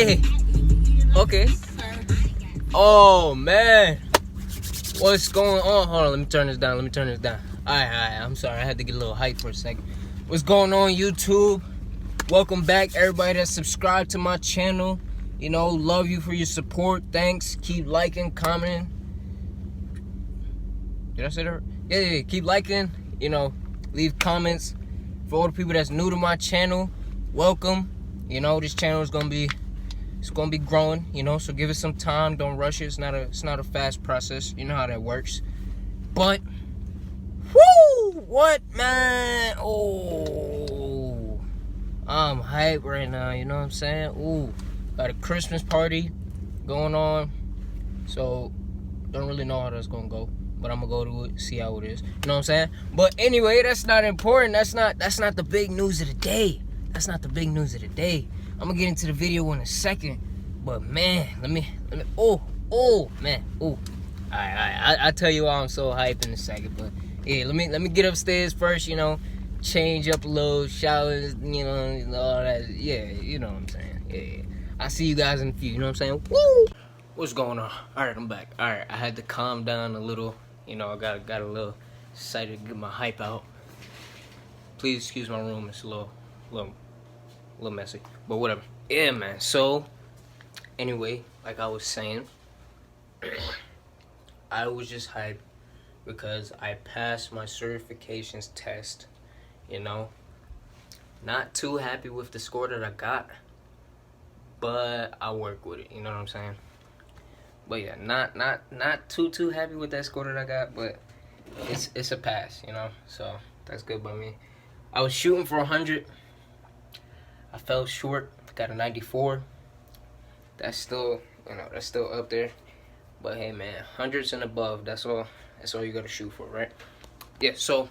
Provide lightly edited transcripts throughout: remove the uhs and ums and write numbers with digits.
Yeah. Okay. Oh man. What's going on? Hold on, let me turn this down. Alright. I'm sorry, I had to get a little hype for a second. What's going on, YouTube? Welcome back, everybody that's subscribed to my channel. You know, love you for your support. Thanks. Keep liking, commenting. Did I say that? Yeah. Keep liking. You know, leave comments. For all the people that's new to my channel, welcome. You know, this channel is gonna be growing. You know, so give it some time. Don't rush it. It's not a fast process. You know how that works. But, whoo, what man? Oh, I'm hyped right now. You know what I'm saying? Ooh, got a Christmas party going on. So, don't really know how that's gonna go. But I'm gonna go to it, see how it is. You know what I'm saying? But anyway, that's not important. That's not the big news of the day. That's not the big news of the day. I'm gonna get into the video in a second. But man, let me oh man. I tell you why I'm so hyped in a second. But yeah, let me get upstairs first, you know, change up a little, showers, you know, all that. Yeah, you know what I'm saying. Yeah. I'll see you guys in a few, you know what I'm saying? Woo! What's going on? Alright, I'm back. Alright, I had to calm down a little. You know, I got a little excited to get my hype out. Please excuse my room. It's a little messy, but whatever. Yeah, man. So, anyway, like I was saying, I was just hyped because I passed my certifications test. You know, not too happy with the score that I got, but I work with it. You know what I'm saying? But yeah, not too happy with that score that I got, but it's a pass, you know. So that's good by me. I was shooting for 100. I fell short. Got a 94. That's still, you know, that's still up there. But hey, man, hundreds and above. That's all you gotta shoot for, right? Yeah. So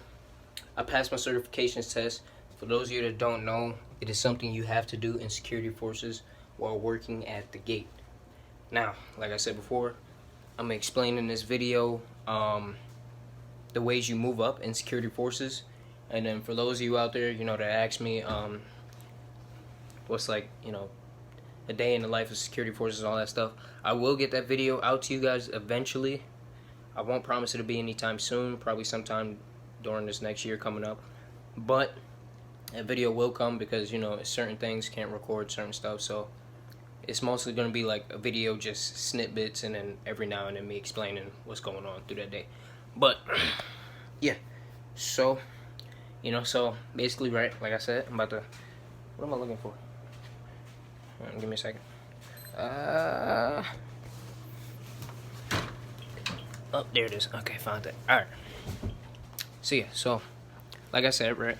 I passed my certifications test. For those of you that don't know, it is something you have to do in security forces while working at the gate. Now, like I said before, I'm gonna explain in this video the ways you move up in security forces, and then for those of you out there, you know, that ask me what's like, you know, a day in the life of security forces and all that stuff, I will get that video out to you guys eventually. I won't promise it'll be anytime soon, probably sometime during this next year coming up, but that video will come because, you know, certain things can't record certain stuff, so it's mostly going to be like a video, just snippets, and then every now and then me explaining what's going on through that day. But, yeah. So, you know, so basically, right, like I said, I'm about to... What am I looking for? Give me a second. Oh, there it is. Okay, found it. Alright. So, yeah, so, like I said, right,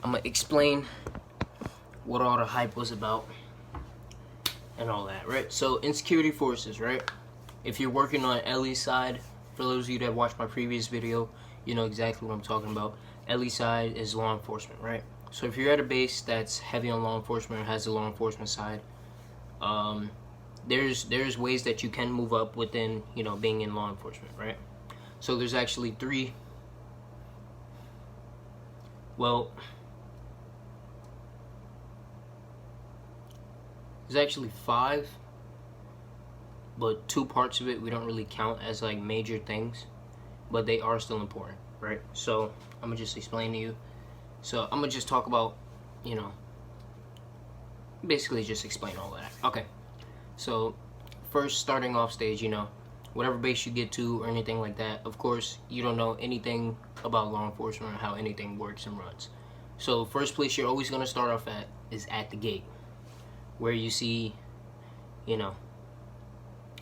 I'm going to explain what all the hype was about and all that, right? So in security forces, right, if you're working on LE side, for those of you that watched my previous video, you know exactly what I'm talking about. LE side is law enforcement, right? So if you're at a base that's heavy on law enforcement or has the law enforcement side, there's ways that you can move up within, you know, being in law enforcement, right? So there's actually three. Well, there's actually 5, but 2 parts of it we don't really count as like major things, but they are still important, right? So I'm gonna just explain to you. So I'm gonna just talk about, you know, basically just explain all that. Okay, so first, starting off stage, you know, whatever base you get to or anything like that, of course you don't know anything about law enforcement or how anything works and runs. So first place you're always gonna start off at is at the gate, where you see, you know,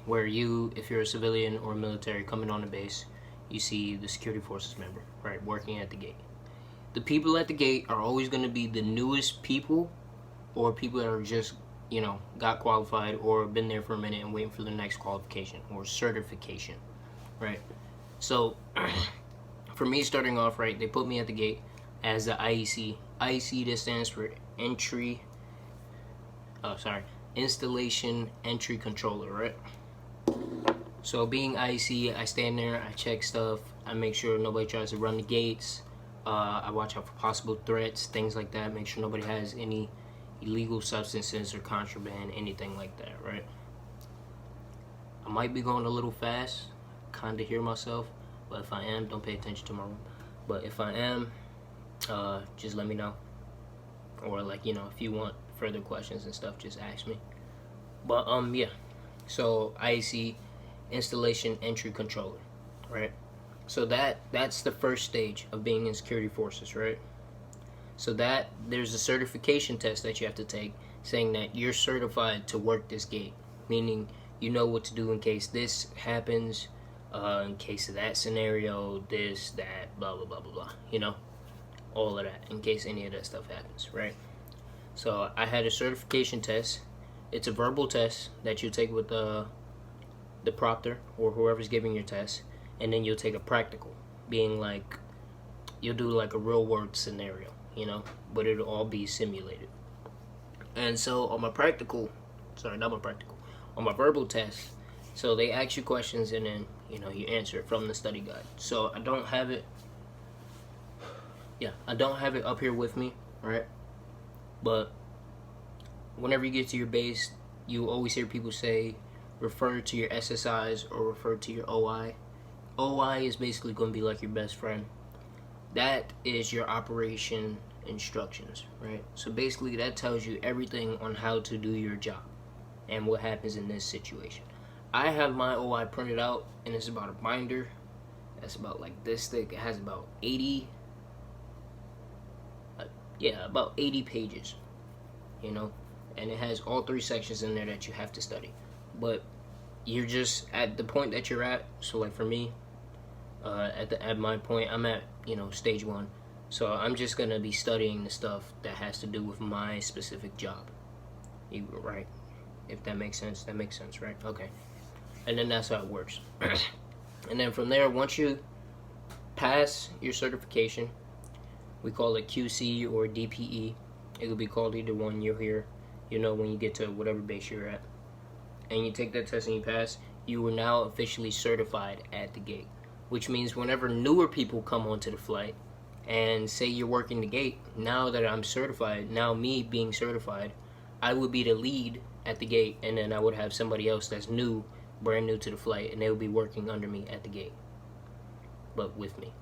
where you, if you're a civilian or military coming on the base, you see the security forces member, right, working at the gate. The people at the gate are always going to be the newest people, or people that are just, you know, got qualified or been there for a minute and waiting for the next qualification or certification, right? So for me starting off, right, they put me at the gate as the IEC. IEC, this stands for Installation Entry Controller, right? So being IC, I stand there, I check stuff, I make sure nobody tries to run the gates, I watch out for possible threats, things like that, make sure nobody has any, illegal substances or contraband, anything like that, right? I might be going a little fast, kind of hear myself, but if I am, don't pay attention to my room. But if I am, just let me know. Or like, if you want further questions and stuff, just ask me. But yeah. So IAC, installation entry controller, right? So that's the first stage of being in security forces, right? So that there's a certification test that you have to take saying that you're certified to work this gate, meaning you know what to do in case this happens, in case of that scenario, this, that, blah, blah, blah, blah, blah, all of that, in case any of that stuff happens, right? So I had a certification test. It's a verbal test that you take with the proctor or whoever's giving your test, and then you'll take a practical, being like, you'll do like a real world scenario, but it'll all be simulated. And so on my on my verbal test, so they ask you questions and then, you answer it from the study guide. So I don't have it up here with me, right? But whenever you get to your base, you always hear people say, refer to your SSIs or refer to your OI. OI is basically going to be like your best friend. That is your operation instructions, right? So basically that tells you everything on how to do your job and what happens in this situation. I have my OI printed out, and it's about a binder that's about like this thick. It has about 80 pages, and it has all 3 sections in there that you have to study. But you're just at the point that you're at. So like for me, at my point, I'm at stage 1. So I'm just gonna be studying the stuff that has to do with my specific job. Right? If that makes sense, right? Okay. And then that's how it works. And then from there, once you pass your certification, we call it QC or DPE. It could be called either one. You'll hear, when you get to whatever base you're at. And you take that test and you pass, you are now officially certified at the gate. Which means whenever newer people come onto the flight and say you're working the gate, now that I'm certified, now me being certified, I would be the lead at the gate, and then I would have somebody else that's brand new to the flight, and they would be working under me at the gate. But with me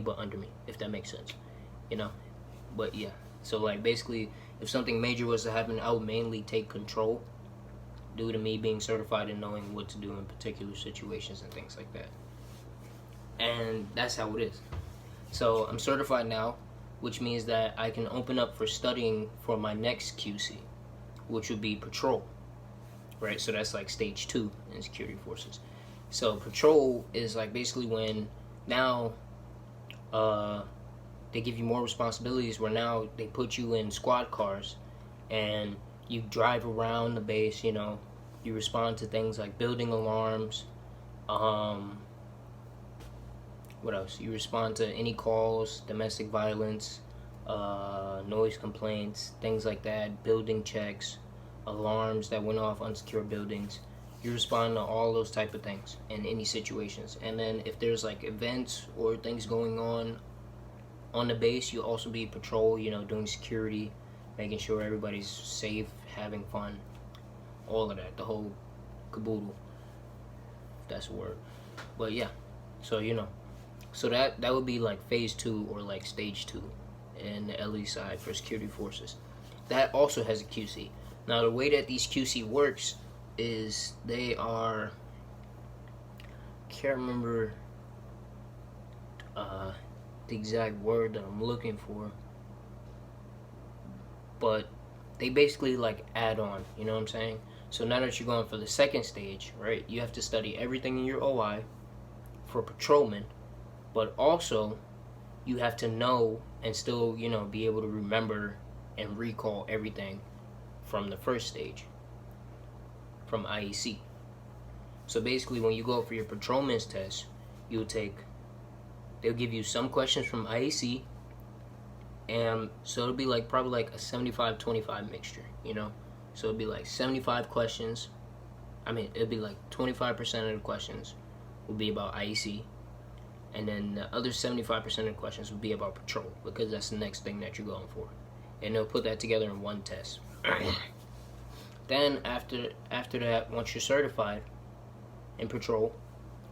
but under me, if that makes sense. But yeah, so like basically if something major was to happen, I would mainly take control due to me being certified and knowing what to do in particular situations and things like that. And that's how it is. So I'm certified now, which means that I can open up for studying for my next QC, which would be patrol, right? So that's like stage 2 in security forces. So patrol is like basically when now they give you more responsibilities, where now they put you in squad cars and you drive around the base, you respond to things like building alarms, what else? You respond to any calls, domestic violence, noise complaints, things like that, building checks, alarms that went off unsecured buildings. You respond to all those type of things in any situations. And then if there's like events or things going on the base, you'll also be patrol, doing security, making sure everybody's safe, having fun, all of that, the whole caboodle, if that's a word. But yeah, so so that would be like phase 2 or like stage 2 in the LE side for security forces. That also has a QC. Now the way that these QC works is they are, can't remember the exact word that I'm looking for, but they basically like add on, you know what I'm saying? So now that you're going for the second stage, right, you have to study everything in your OI for patrolmen, but also you have to know and still, be able to remember and recall everything from the first stage, from IEC. So basically when you go for your patrolman's test, they'll give you some questions from IEC, and so it'll be like probably like a 75-25 mixture, So it'll be like 75 questions. It'll be like 25% of the questions will be about IEC, and then the other 75% of the questions will be about patrol, because that's the next thing that you're going for. And they'll put that together in one test. Then after that, once you're certified in patrol,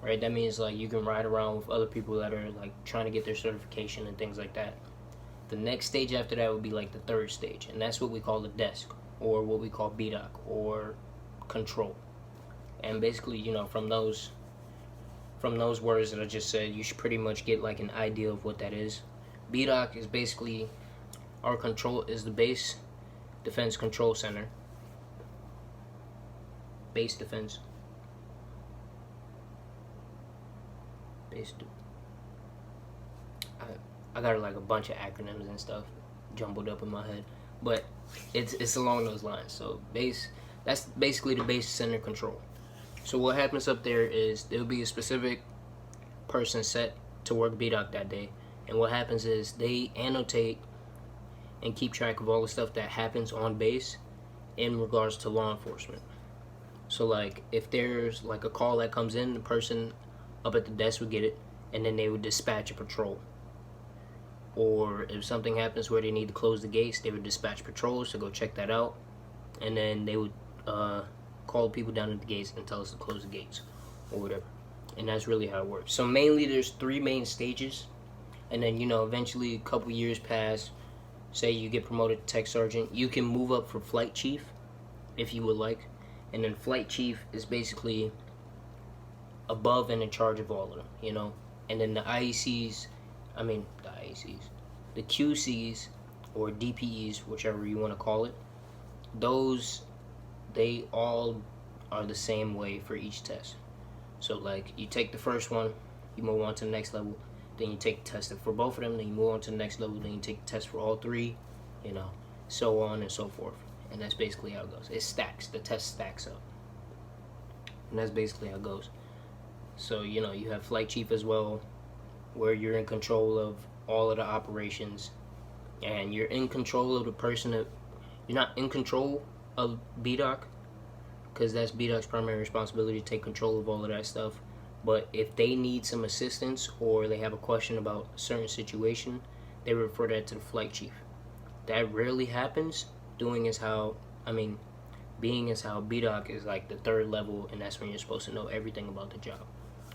right, that means like you can ride around with other people that are like trying to get their certification and things like that. The next stage after that would be like the third stage, and that's what we call the desk, or what we call BDOC, or control. And basically, from those words that I just said, you should pretty much get like an idea of what that is. BDOC is basically our control is the base defense control center. Base defense. I got like a bunch of acronyms and stuff jumbled up in my head, but it's along those lines. So that's basically the base center control. So what happens up there is there'll be a specific person set to work BDOC that day, and what happens is they annotate and keep track of all the stuff that happens on base in regards to law enforcement. So like if there's like a call that comes in, the person up at the desk would get it, and then they would dispatch a patrol. Or if something happens where they need to close the gates, they would dispatch patrols to go check that out, and then they would call people down at the gates and tell us to close the gates or whatever. And that's really how it works. So mainly there's 3 main stages, and then eventually a couple years pass, say you get promoted to tech sergeant, you can move up for flight chief if you would like. And then flight chief is basically above and in charge of all of them, And then the the QCs or DPEs, whichever you want to call it, those, they all are the same way for each test. So like you take the first one, you move on to the next level, then you take the test for both of them, then you move on to the next level, then you take the test for all 3, so on and so forth. And that's basically how it goes. It stacks. The test stacks up. And that's basically how it goes. So, you have flight chief as well, where you're in control of all of the operations. And you're in control of the person that... You're not in control of BDOC, because that's BDOC's primary responsibility to take control of all of that stuff. But if they need some assistance or they have a question about a certain situation, they refer that to the flight chief. That rarely happens. Being as how BDOC is like the 3rd level, and that's when you're supposed to know everything about the job,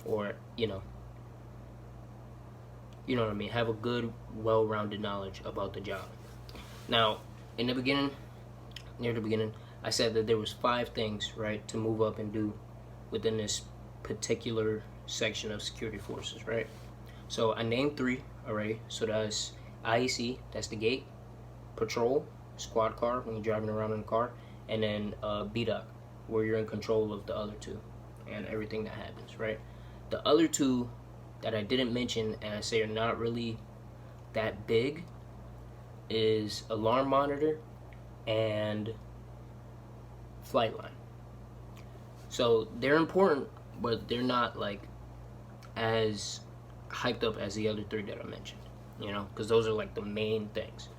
or you know what I mean, have a good, well-rounded knowledge about the job. Now, near the beginning, I said that there was 5 things, right, to move up and do within this particular section of security forces, right? So I named 3 already. So that's IEC, that's the gate, patrol, squad car when you're driving around in a car, and then BDOC, where you're in control of the other 2 and everything that happens, right? The other 2 that I didn't mention, and I say are not really that big, is alarm monitor and flight line. So they're important, but they're not like as hyped up as the other 3 that I mentioned, because those are like the main things.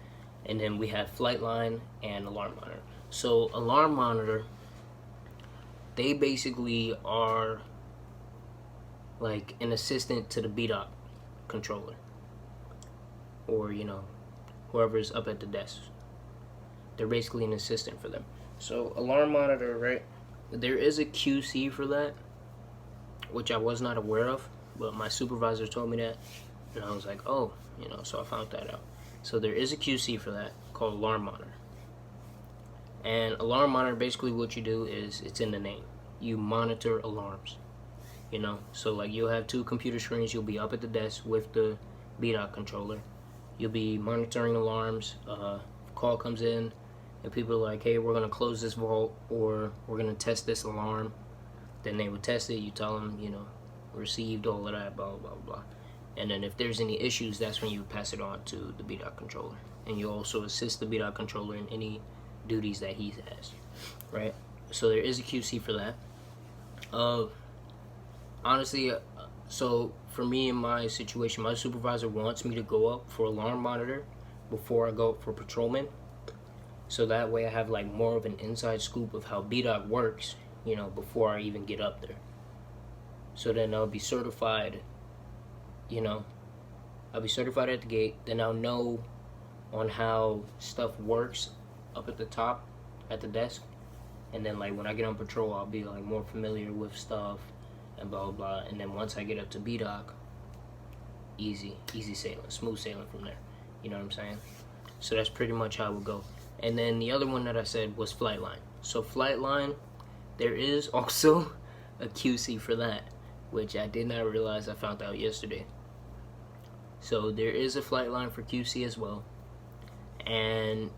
And then we have flight line and alarm monitor. So alarm monitor, they basically are like an assistant to the BDOC controller, or whoever's up at the desk. They're basically an assistant for them. So alarm monitor, right? There is a QC for that, which I was not aware of, but my supervisor told me that, and I was like, oh, so I found that out. So there is a QC for that called alarm monitor. And alarm monitor, basically what you do is, it's in the name. You monitor alarms. So like you'll have 2 computer screens. You'll be up at the desk with the BDOC controller. You'll be monitoring alarms. Call comes in and people are like, hey, we're going to close this vault, or we're going to test this alarm. Then they would test it. You tell them, received, all of that, blah, blah, blah. And then if there's any issues, that's when you pass it on to the BDOC controller. And you also assist the BDOC controller in any duties that he has, right? So there is a QC for that. Honestly, so for me in my situation, my supervisor wants me to go up for alarm monitor before I go up for patrolman. So that way I have like more of an inside scoop of how BDOC works, before I even get up there. So then I'll be certified, I'll be certified at the gate. Then I'll know on how stuff works up at the top, at the desk. And then like when I get on patrol, I'll be like more familiar with stuff and blah blah blah. And then once I get up to B-Doc, easy sailing, smooth sailing from there. You know what I'm saying? So that's pretty much how it would go. And then the other one that I said was flight line. So flight line, there is also a QC for that, which I did not realize. I found out yesterday. So there is a flight line for QC as well. And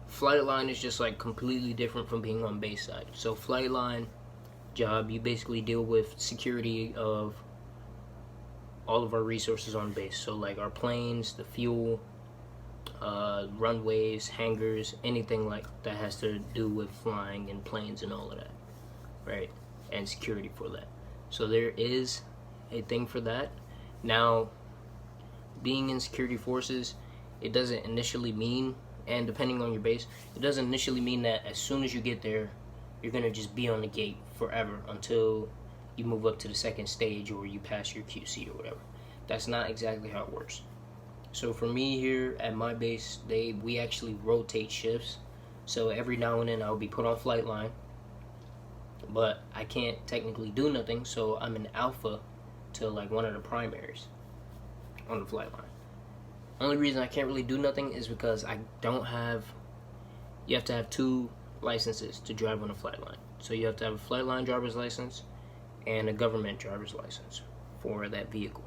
flight line is just like completely different from being on base side. So flight line job, you basically deal with security of all of our resources on base. So like our planes, the fuel, runways, hangars, anything like that has to do with flying and planes and all of that, right? And security for that. So there is a thing for that. Now, being in security forces, it doesn't initially mean, and depending on your base, it doesn't initially mean that as soon as you get there, you're gonna just be on the gate forever until you move up to the second stage or you pass your QC or whatever. That's not exactly how it works. So for me here at my base, we actually rotate shifts. So every now and then I'll be put on flight line, but I can't technically do nothing, so I'm an alpha to like one of the primaries on the flight line. Only reason I can't really do nothing is because I don't have, you have to have 2 licenses to drive on a flight line. So you have to have a flight line driver's license and a government driver's license for that vehicle.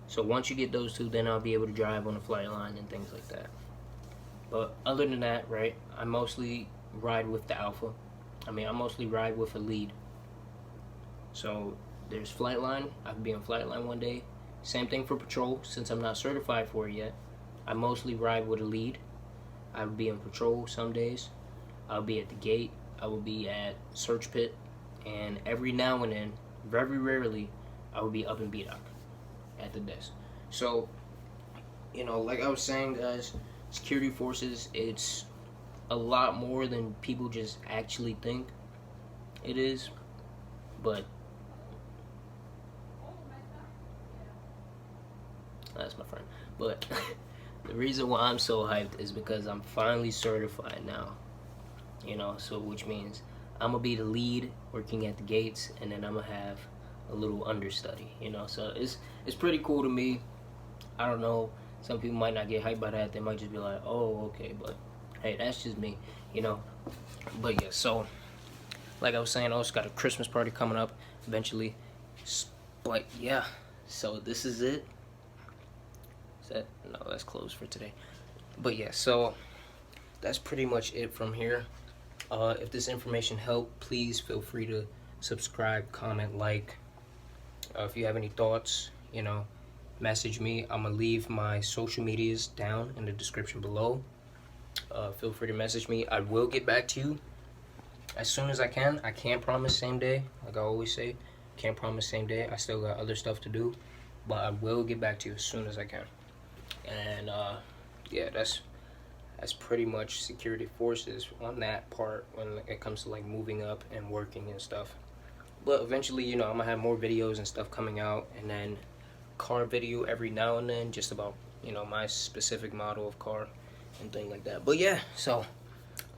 So once you get those 2, then I'll be able to drive on a flight line and things like that. But other than that, right, I mostly ride with the alpha. I mostly ride with a lead. So there's flight line. I could be on flight line one day. Same thing for patrol. Since I'm not certified for it yet, I mostly ride with a lead. I would be on patrol some days. I'll be at the gate. I will be at search pit. And every now and then, very rarely, I will be up in B-Doc at the desk. So, you know, like I was saying, guys, security forces, it's a lot more than people just actually think it is. But that's my friend. But the reason why I'm so hyped is because I'm finally certified now. You know, so which means I'm gonna be the lead working at the gates, and then I'm gonna have a little understudy, you know. So it's pretty cool to me. I don't know, some people might not get hyped by that. They might just be like, oh, okay, but hey, that's just me, you know. But yeah, so like I was saying, I also got a Christmas party coming up eventually. But yeah, so this is it. Is that, no, that's closed for today. But yeah, so that's pretty much it from here. If this information helped, please feel free to subscribe, comment, like. If you have any thoughts, you know, message me. I'm gonna leave my social medias down in the description below. Feel free to message me. I will get back to you as soon as I can. I can't promise same day, like I always say. Can't promise same day. I still got other stuff to do, but I will get back to you as soon as I can. And yeah, that's pretty much security forces on that part when it comes to like moving up and working and stuff. But eventually, you know, I'm gonna have more videos and stuff coming out, and then car video every now and then, just about, you know, my specific model of car and things like that. But yeah, so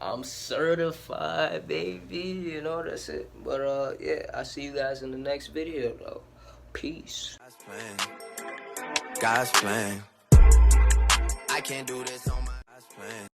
I'm certified, baby, you know, that's it. But yeah, I'll see you guys in the next video though. Peace. God's plan. I can't do this on my plan.